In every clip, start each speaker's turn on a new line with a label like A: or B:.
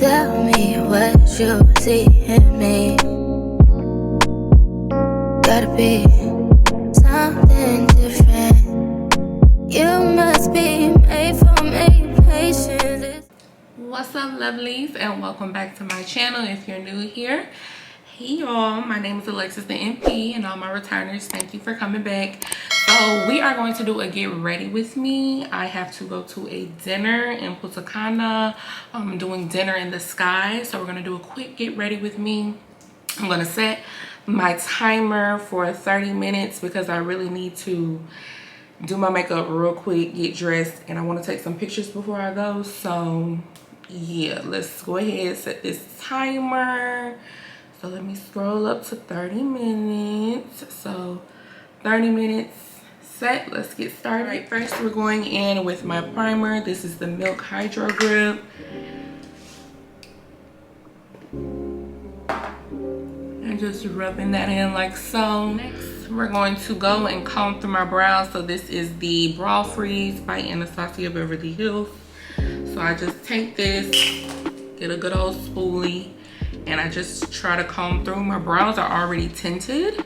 A: Tell me what you see in me. Gotta be something different. You must be made for me. Patience.
B: What's up, lovelies, and welcome back to my channel. If you're new here, hey y'all, my name is Alexisthenp, and all my returners, thank you for coming back. So we are going to do a get ready with me. I have to go to a dinner in Punta Cana. I'm doing dinner in the sky, so we're going to do a quick get ready with me. I'm going to set my timer for 30 minutes because I really need to do my makeup real quick, get dressed, and I want to take some pictures before I go. So yeah, let's go ahead and set this timer. So let me scroll up to 30 minutes. So 30 minutes set. Let's get started. All right, first we're going in with my primer. This is the Milk Hydrogrip. And just rubbing that in like so. Next, we're going to go and comb through my brows. So this is the Brow Freeze by Anastasia Beverly Hills. So I just take this, get a good old spoolie, and I just try to comb through. My brows are already tinted,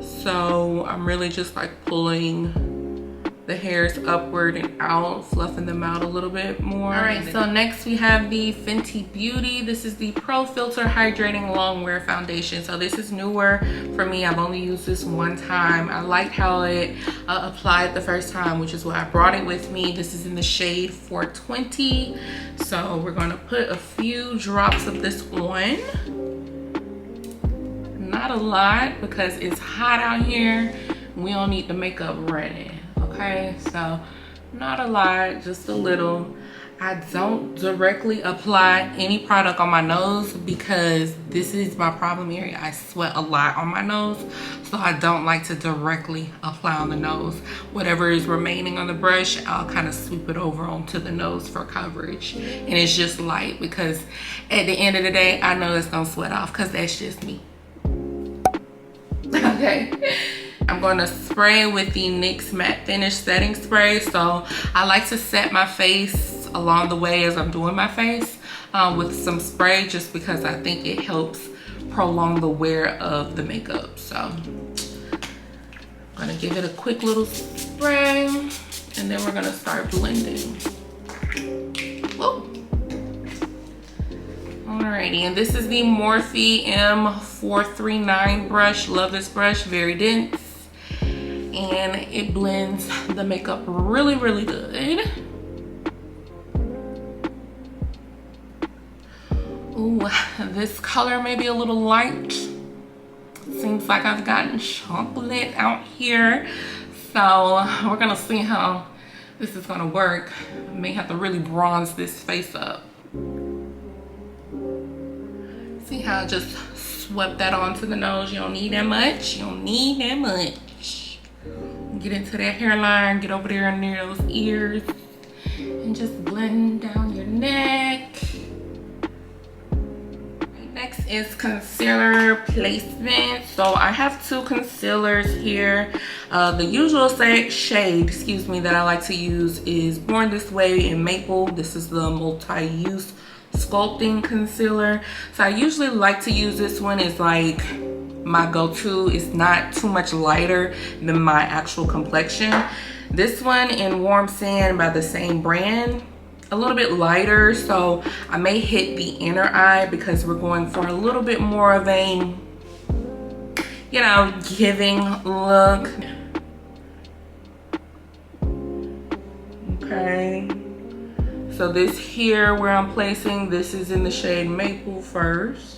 B: so I'm really just like pulling the hairs upward and out, fluffing them out a little bit more. All right, so next we have the Fenty Beauty. This is the Pro Filt'r Hydrating Longwear Foundation. So this is newer for me. I've only used this one time. I liked how it applied the first time, which is why I brought it with me. This is in the shade 420. So we're gonna put a few drops of this on. Not a lot because it's hot out here. We don't need the makeup running. Okay, so not a lot, just a little. I don't directly apply any product on my nose because this is my problem area. I sweat a lot on my nose, so I don't like to directly apply on the nose. Whatever is remaining on the brush, I'll kind of sweep it over onto the nose for coverage. And it's just light because at the end of the day, I know it's gonna sweat off because that's just me. Okay. I'm going to spray with the NYX Matte Finish Setting Spray. So I like to set my face along the way as I'm doing my face with some spray, just because I think it helps prolong the wear of the makeup. So I'm going to give it a quick little spray, and then we're going to start blending. Whoa. Alrighty, and this is the Morphe M439 brush. Love this brush, very dense. And it blends the makeup really, really good. Ooh, this color may be a little light. Seems like I've gotten chocolate out here. So we're gonna see how this is gonna work. I may have to really bronze this face up. See how I just swept that onto the nose? You don't need that much. You don't need that much. Get into that hairline, get over there near those ears, and just blend down your neck. Next is concealer placement. So I have two concealers here. The usual shade, that I like to use is Born This Way in Maple. This is the multi-use sculpting concealer. So I usually like to use this one. It's like my go-to. Is not too much lighter than my actual complexion. This one in Warm Sand by the same brand, a little bit lighter, so I may hit the inner eye because we're going for a little bit more of a, you know, giving look. Okay, so this here where I'm placing, this is in the shade Maple first.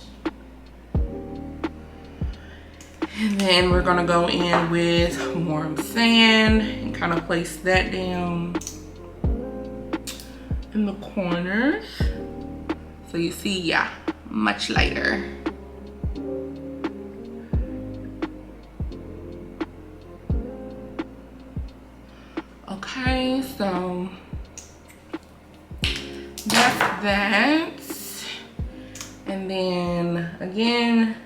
B: And then we're gonna go in with Warm Sand and kind of place that down in the corners. So you see, yeah, much lighter. Okay, so that's that. And then again,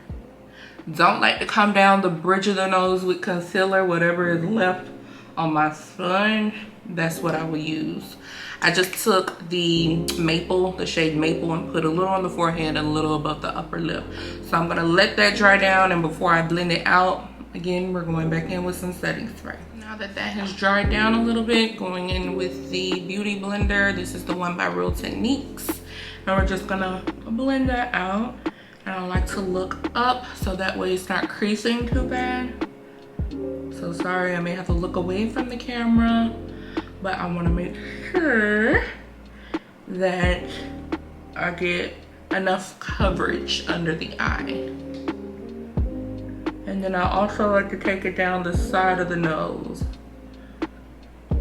B: don't like to come down the bridge of the nose with concealer. Whatever is left on my sponge, that's what I will use. I just took the maple, the shade maple, and put a little on the forehead and a little above the upper lip. So I'm gonna let that dry down, and before I blend it out, again, we're going back in with some setting spray. Now that that has dried down a little bit, going in with the Beauty Blender. This is the one by Real Techniques. And we're just gonna blend that out. And I like to look up so that way it's not creasing too bad. So sorry, I may have to look away from the camera, but I wanna make sure that I get enough coverage under the eye. And then I also like to take it down the side of the nose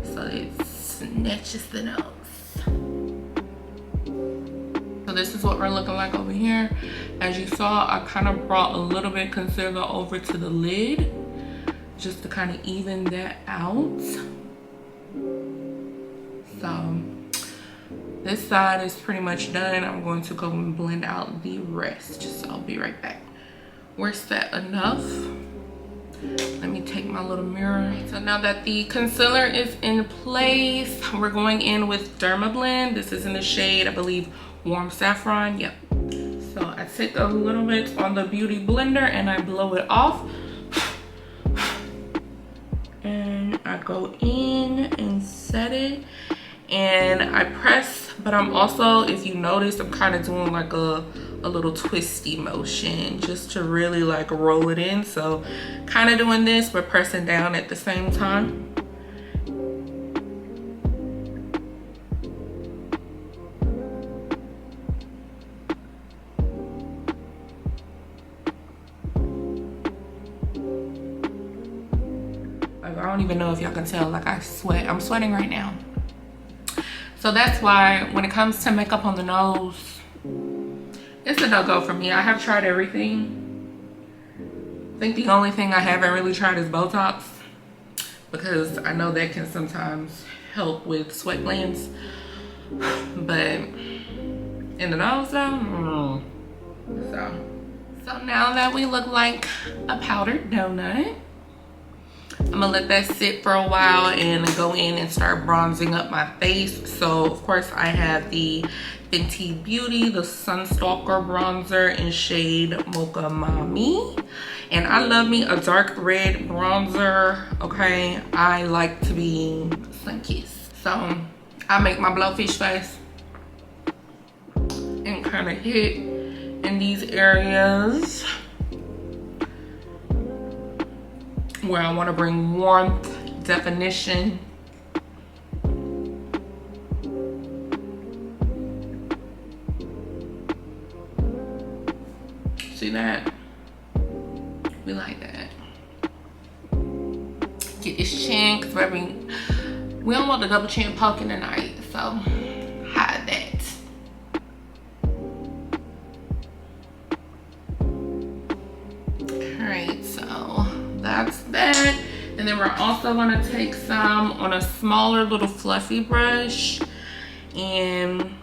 B: so it snatches the nose. So this is what we're looking like over here. As you saw, I kind of brought a little bit of concealer over to the lid just to kind of even that out. So this side is pretty much done. I'm going to go and blend out the rest. So I'll be right back. We're set enough. Let me take my little mirror. So now that the concealer is in place, we're going in with Dermablend. This is in the shade, I believe, Warm Saffron. Yep. So I take a little bit on the Beauty Blender and I blow it off. And I go in and set it. And I press, but I'm also, if you notice, I'm kind of doing like a little twisty motion just to really like roll it in. So kind of doing this but pressing down at the same time. Like, I don't even know if y'all can tell, like I sweat. I'm sweating right now. So that's why when it comes to makeup on the nose, it's a no-go for me. I have tried everything. I think the only thing I haven't really tried is Botox, because I know that can sometimes help with sweat glands. But in the nose though, So now that we look like a powdered donut, I'm gonna let that sit for a while and go in and start bronzing up my face. So of course I have the Fenty Beauty, the Sunstalker bronzer in shade Mocha Mami. And I love me a dark red bronzer, okay? I like to be sun-kissed. So I make my blowfish face and kind of hit in these areas where I want to bring warmth, definition. See that? We like that. Get this chin, because we don't want the double chin poking tonight, so hide that. Alright, so that's that. And then we're also gonna take some on a smaller little fluffy brush, and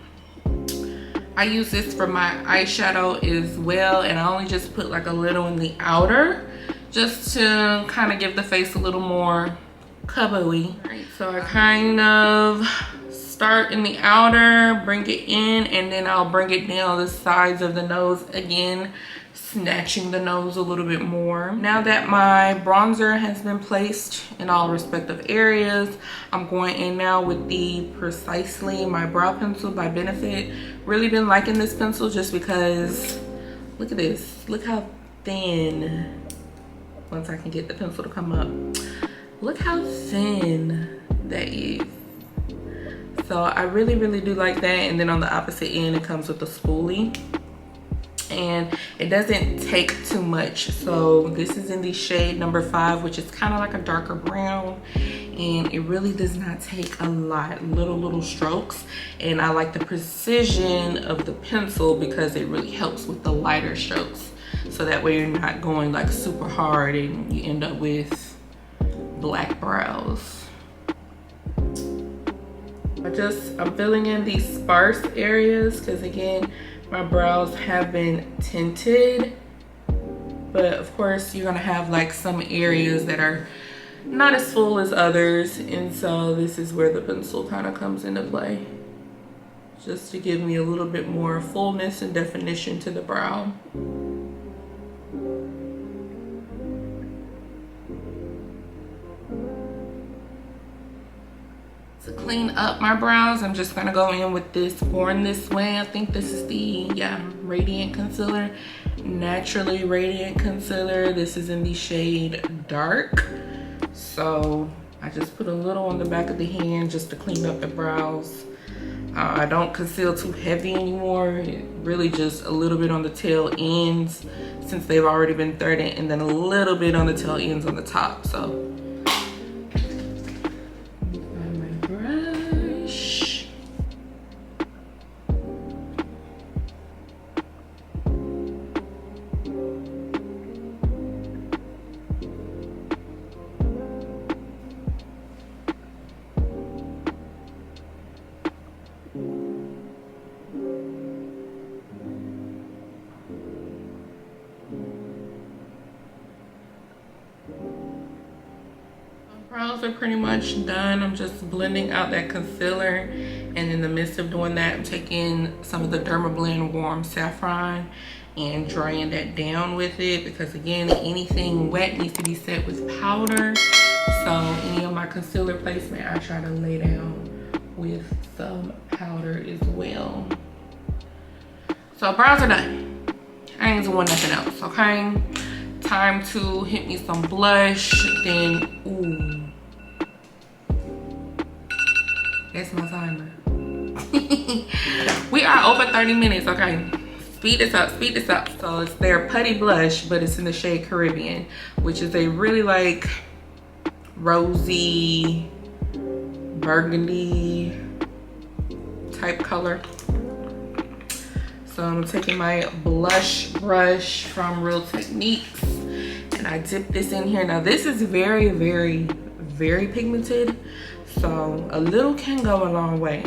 B: I use this for my eyeshadow as well, and I only just put like a little in the outer just to kind of give the face a little more cuddly. Right, so I kind of start in the outer, bring it in, and then I'll bring it down the sides of the nose again, snatching the nose a little bit more. Now that my bronzer has been placed in all respective areas, I'm going in now with the Precisely, my brow pencil by Benefit. Really been liking this pencil just because, look at this, look how thin, once I can get the pencil to come up, look how thin that is. So I really do like that. And then on the opposite end, it comes with a spoolie, and it doesn't take too much. So this is in the shade number 5, which is kind of like a darker brown, and it really does not take a lot, little strokes. And I like the precision of the pencil because it really helps with the lighter strokes, so that way you're not going like super hard and you end up with black brows. I'm filling in these sparse areas because again, my brows have been tinted, but of course you're gonna have like some areas that are not as full as others, and so this is where the pencil kind of comes into play, just to give me a little bit more fullness and definition to the brow. To clean up my brows, I'm just gonna go in with this Born This Way. I think this is the Radiant Concealer, Naturally Radiant Concealer. This is in the shade Dark. So I just put a little on the back of the hand just to clean up the brows. I don't conceal too heavy anymore. Really just a little bit on the tail ends since they've already been threaded, and then a little bit on the tail ends on the top. So brows are pretty much done. I'm just blending out that concealer, and in the midst of doing that, I'm taking some of the Dermablend Warm Saffron and drying that down with it, because again, anything wet needs to be set with powder. So any of my concealer placement, I try to lay down with some powder as well. So brows are done. I ain't doing nothing else, okay? Time to hit me some blush. Then, ooh, that's my timer. We are over 30 minutes, okay? Speed this up, speed this up. So it's their Putty blush, but it's in the shade Caribbean, which is a really like rosy burgundy type color. So I'm taking my blush brush from Real Techniques, and I dip this in here. Now this is very, very, very pigmented, so a little can go a long way.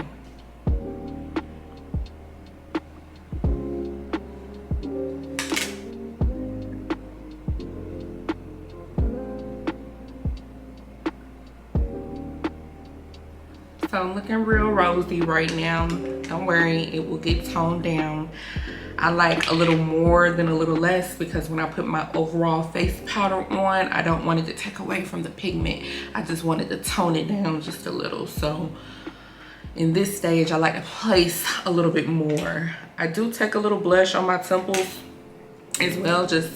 B: So I'm looking real rosy right now. Don't worry, it will get toned down. I like a little more than a little less, because when I put my overall face powder on, I don't want it to take away from the pigment. I just wanted to tone it down just a little. So in this stage, I like to place a little bit more. I do take a little blush on my temples as well, just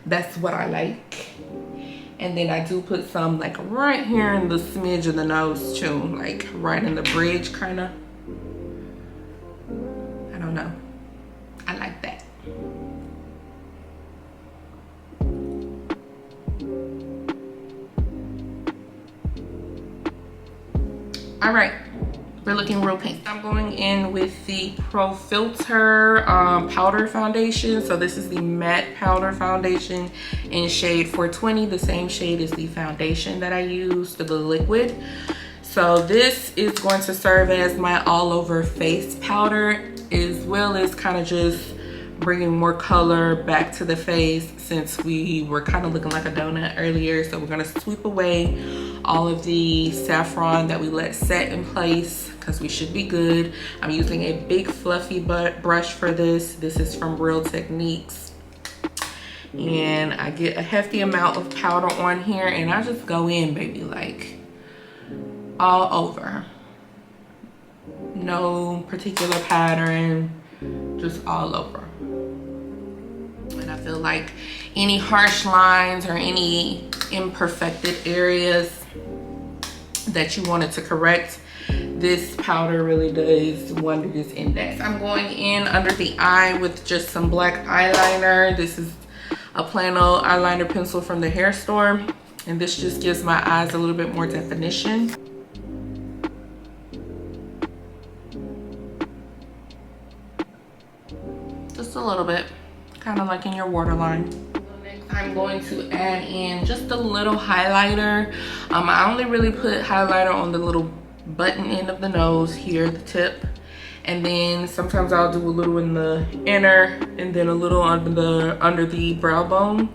B: that's what I like. And then I do put some like right here in the smidge of the nose too, like right in the bridge kind of. I don't know. I like that. All right, we're looking real pink. I'm going in with the Pro Filt'r powder foundation. So this is the matte powder foundation in shade 420, the same shade as the foundation that I used for the liquid. So this is going to serve as my all over face powder, as well as kind of just bringing more color back to the face, since we were kind of looking like a donut earlier. So we're gonna sweep away all of the saffron that we let set in place, because we should be good. I'm using a big fluffy brush for this. This is from Real Techniques. And I get a hefty amount of powder on here, and I just go in, baby, like all over. No particular pattern, just all over. And I feel like any harsh lines or any imperfected areas that you wanted to correct, this powder really does wonders in that. I'm going in under the eye with just some black eyeliner. This is a Plano eyeliner pencil from the hair store, and this just gives my eyes a little bit more definition. Just a little bit, kind of like in your waterline. I'm going to add in just a little highlighter. I only really put highlighter on the little button end of the nose here, the tip. And then sometimes I'll do a little in the inner, and then a little under the brow bone.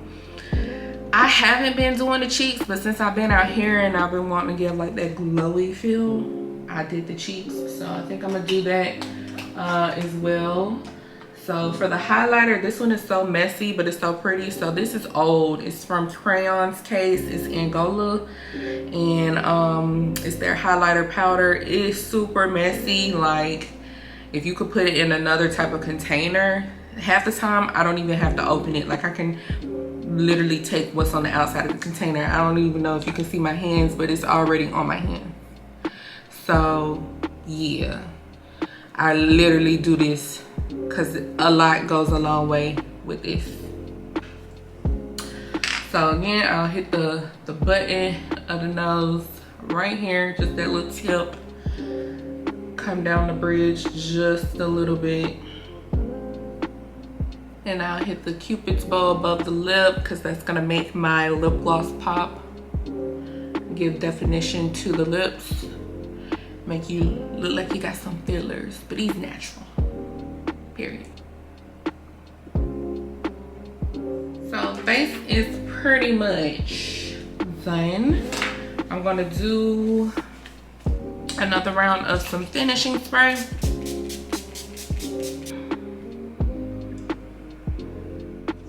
B: I haven't been doing the cheeks, but since I've been out here and I've been wanting to give like that glowy feel, I did the cheeks. So I think I'm gonna do that as well. So for the highlighter, this one is so messy, but it's so pretty. So this is old. It's from Crayon's case. It's Anglowla, and it's their highlighter powder. It is super messy. Like, if you could put it in another type of container, half the time I don't even have to open it. Like, I can literally take what's on the outside of the container. I don't even know if you can see my hands, but it's already on my hand. So yeah, I literally do this because a lot goes a long way with this. So again, I'll hit the button of the nose right here, just that little tip. Come down the bridge just a little bit. And I'll hit the Cupid's bow above the lip because that's gonna make my lip gloss pop. Give definition to the lips. Make you look like you got some fillers, but he's natural. Period. So face is pretty much done. I'm gonna do another round of some finishing spray.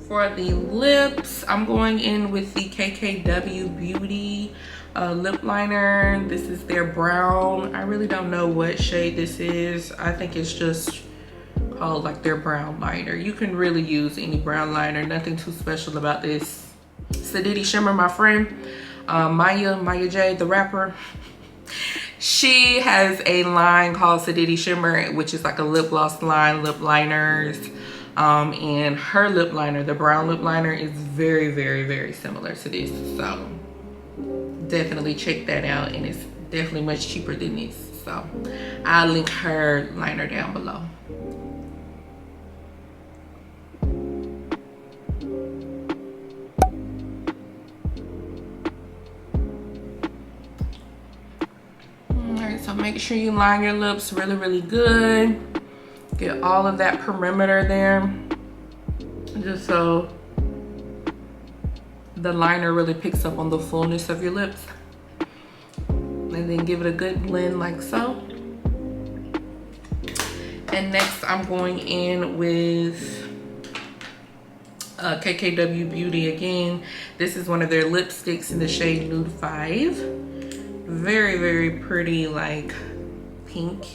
B: For the lips, I'm going in with the KKW Beauty lip liner. This is their brown. I really don't know what shade this is. I think it's just called like their brown liner. You can really use any brown liner. Nothing too special about this. Sedity Shimmer, my friend, Maya J, the rapper. She has a line called Sedity Shimmer, which is like a lip gloss line, lip liners. And her lip liner, the brown lip liner, is very, very, very similar to this. So definitely check that out, and it's definitely much cheaper than this. So I'll link her liner down below. Alright, so make sure you line your lips really, really good. Get all of that perimeter there, just so the liner really picks up on the fullness of your lips. And then give it a good blend like so. And next I'm going in with KKW Beauty again. This is one of their lipsticks in the shade Nude 5. Very, very pretty, like pink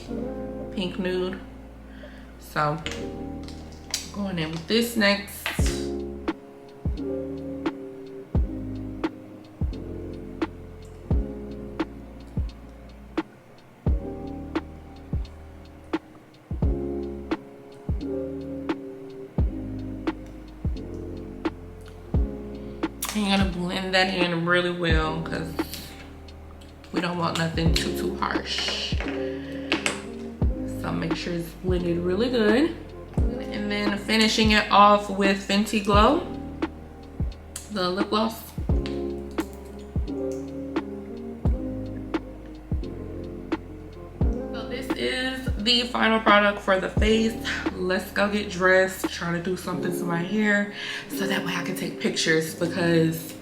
B: nude. So going in with this next. And you're gonna blend that in really well because we don't want nothing too harsh. So make sure it's blended really good. And then finishing it off with Fenty Glow, the lip gloss. So this is the final product for the face. Let's go get dressed. Trying to do something to my hair so that way I can take pictures because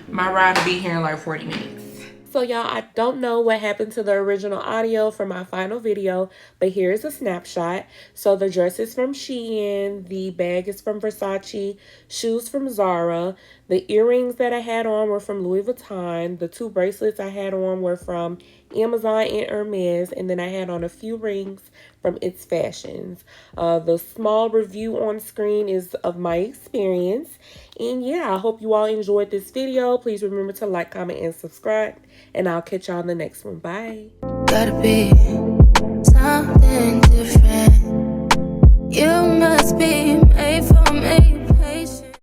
B: my ride will be here in like 40 minutes. So y'all, I don't know what happened to the original audio for my final video, but here's a snapshot. So the dress is from Shein, the bag is from Versace, shoes from Zara, the earrings that I had on were from Louis Vuitton, the 2 bracelets I had on were from Amazon and Hermes, and then I had on a few rings from It's Fashions. The small review on screen is of my experience. And yeah, I hope you all enjoyed this video. Please remember to like, comment, and subscribe. And I'll catch y'all in the next one. Bye.
A: Gotta be something different.